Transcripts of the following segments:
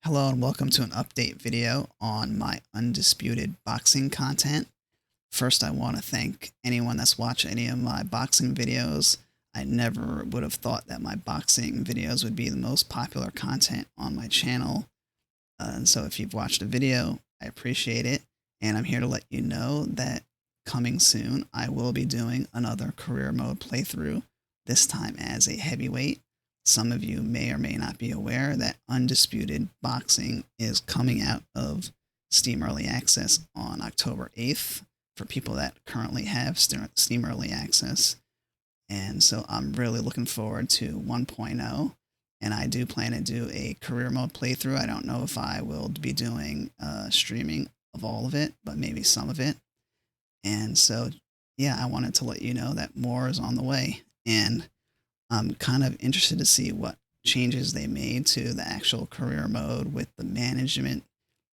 Hello and welcome to an update video on my Undisputed Boxing content. First, I want to thank anyone that's watched any of my boxing videos. I never would have thought that my boxing videos would be the most popular content on my channel. And so if you've watched a video, I appreciate it. And I'm here to let you know that coming soon, I will be doing another career mode playthrough, this time as a heavyweight. Some of you may or may not be aware that Undisputed Boxing is coming out of Steam Early Access on October 8th for people that currently have Steam Early Access. And so I'm really looking forward to 1.0. And I do plan to do a career mode playthrough. I don't know if I will be doing streaming of all of it, but maybe some of it. And so, yeah, I wanted to let you know that more is on the way. And I'm kind of interested to see what changes they made to the actual career mode with the management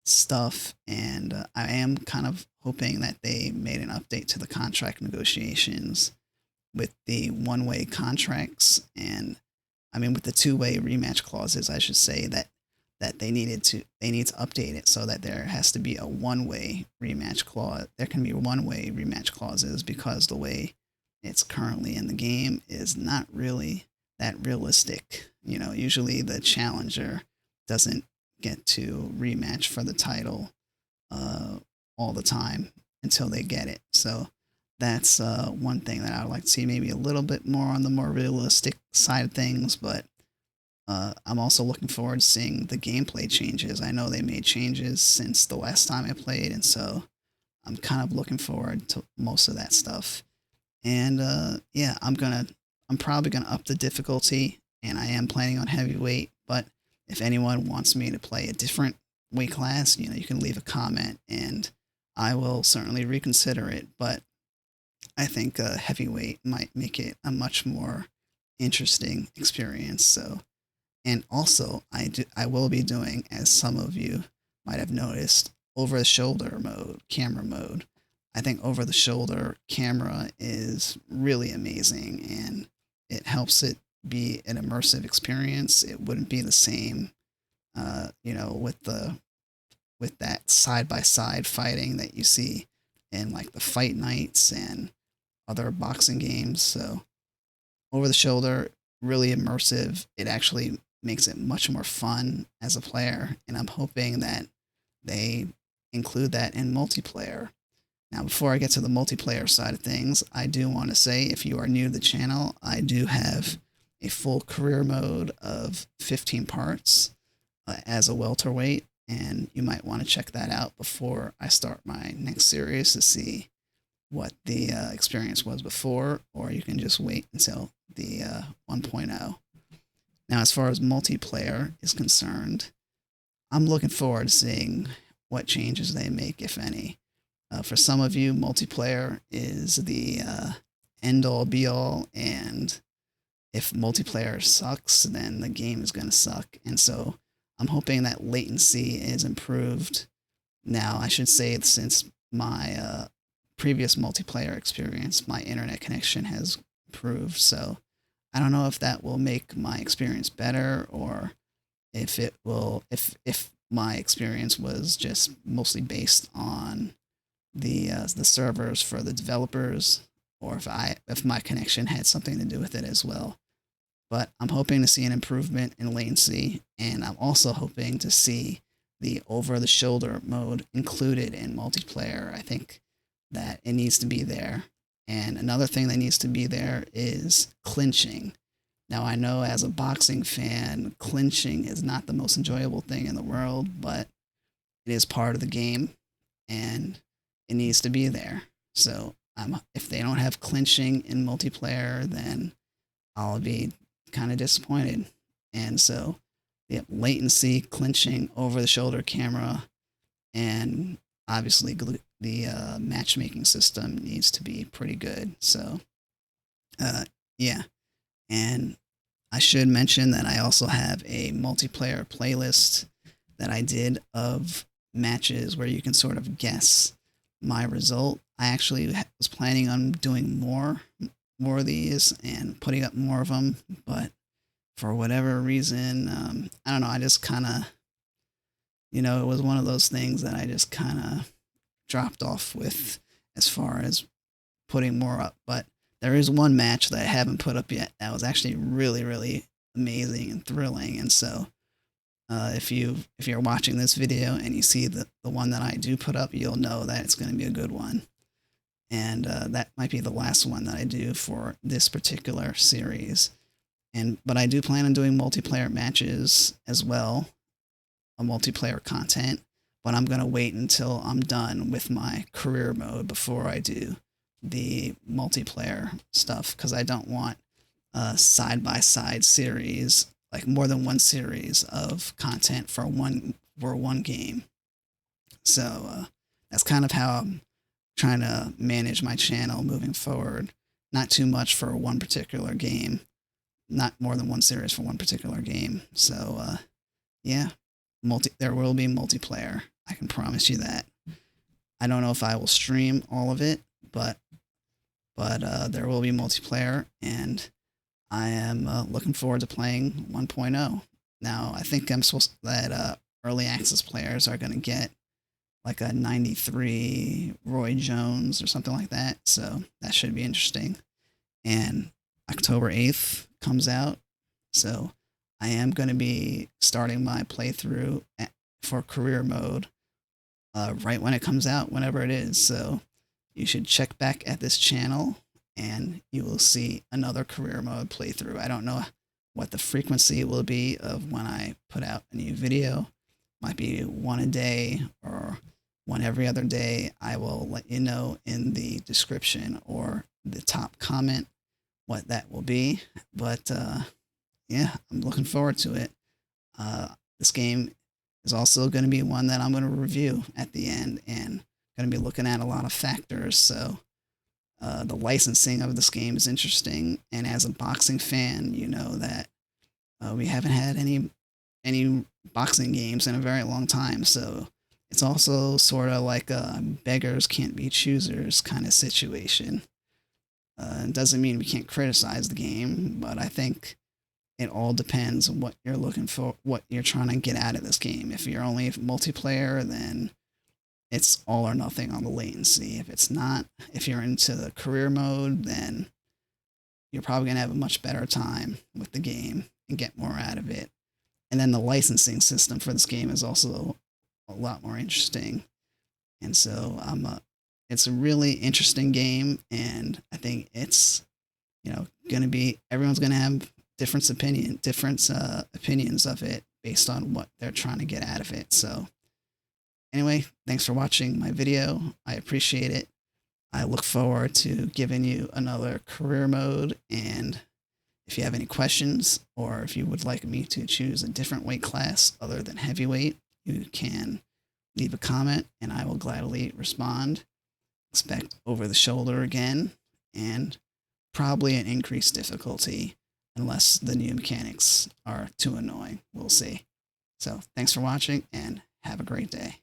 stuff. And I am kind of hoping that they made an update to the contract negotiations with the one-way contracts. And I mean, with the two-way rematch clauses, I should say that they need to update it so that there has to be a one-way rematch clause. There can be one-way rematch clauses because the way it's currently in the game is not really that realistic. You know, usually the challenger doesn't get to rematch for the title all the time until they get it. So that's one thing that I would like to see, maybe a little bit more on the more realistic side of things. But I'm also looking forward to seeing the gameplay changes. I know they made changes since the last time I played, and so I'm kind of looking forward to most of that stuff. And yeah, I'm probably gonna up the difficulty, and I am planning on heavyweight. But if anyone wants me to play a different weight class, you know, you can leave a comment, and I will certainly reconsider it. But I think heavyweight might make it a much more interesting experience. So, and also I will be doing, as some of you might have noticed, over the shoulder mode, camera mode. I think over the shoulder camera is really amazing, and it helps it be an immersive experience. It wouldn't be the same, you know, with that side by side fighting that you see in like the fight nights and other boxing games. So over the shoulder, really immersive. It actually makes it much more fun as a player, and I'm hoping that they include that in multiplayer. Now, before I get to the multiplayer side of things, I do want to say, if you are new to the channel, I do have a full career mode of 15 parts as a welterweight, and you might want to check that out before I start my next series to see what the experience was before, or you can just wait until the 1.0. Now, as far as multiplayer is concerned, I'm looking forward to seeing what changes they make, if any. For some of you, multiplayer is the end-all, be-all, and if multiplayer sucks, then the game is going to suck. And so I'm hoping that latency is improved. Now, I should say, since my previous multiplayer experience, my internet connection has improved. So I don't know if that will make my experience better, or if it will, if my experience was just mostly based on the servers for the developers, or if my connection had something to do with it as well. But I'm hoping to see an improvement in latency, and I'm also hoping to see the over-the-shoulder mode included in multiplayer. I think that it needs to be there. And another thing that needs to be there is clinching. Now, I know as a boxing fan, clinching is not the most enjoyable thing in the world, but it is part of the game, and it needs to be there. So if they don't have clinching in multiplayer, then I'll be kind of disappointed. And so the latency, clinching, over the shoulder camera, and obviously the matchmaking system needs to be pretty good. So yeah. And I should mention that I also have a multiplayer playlist that I did of matches where you can sort of guess my result. I actually was planning on doing more of these and putting up more of them, but for whatever reason, I don't know, I just kind of you know, it was one of those things that I just kind of dropped off with as far as putting more up. But there is one match that I haven't put up yet that was actually really, really amazing and thrilling. And so if you're watching this video and you see the one that I do put up, you'll know that it's going to be a good one. And that might be the last one that I do for this particular series. But I do plan on doing multiplayer matches as well, a multiplayer content. But I'm going to wait until I'm done with my career mode before I do the multiplayer stuff, because I don't want a side-by-side series, like more than one series of content for one game. So that's kind of how I'm trying to manage my channel moving forward. Not too much for one particular game, not more than one series for one particular game. So yeah, there will be multiplayer. I can promise you that. I don't know if I will stream all of it, but there will be multiplayer, and I am looking forward to playing 1.0. Now, I think I'm supposed that early access players are going to get like a 93 Roy Jones or something like that, so that should be interesting. And October 8th comes out, so I am going to be starting my playthrough for career mode right when it comes out, whenever it is. So you should check back at this channel and you will see another career mode playthrough. I don't know what the frequency will be of when I put out a new video. Might be one a day or one every other day. I will let you know in the description or the top comment what that will be. But yeah, I'm looking forward to it. This game is also going to be one that I'm going to review at the end, and going to be looking at a lot of factors. So the licensing of this game is interesting, and as a boxing fan, you know that we haven't had any boxing games in a very long time. So it's also sort of like a beggars can't be choosers kind of situation. It doesn't mean we can't criticize the game, but I think it all depends on what you're looking for, what you're trying to get out of this game. If you're only multiplayer, then it's all or nothing on the latency. If it's not, if you're into the career mode, then you're probably going to have a much better time with the game and get more out of it. And then the licensing system for this game is also a lot more interesting. And so it's a really interesting game, and I think it's, you know, going to be, everyone's going to have different opinions of it based on what they're trying to get out of it. So anyway, thanks for watching my video. I appreciate it. I look forward to giving you another career mode, and if you have any questions or if you would like me to choose a different weight class other than heavyweight, you can leave a comment and I will gladly respond. Expect over the shoulder again, and probably an increased difficulty unless the new mechanics are too annoying. We'll see. So thanks for watching and have a great day.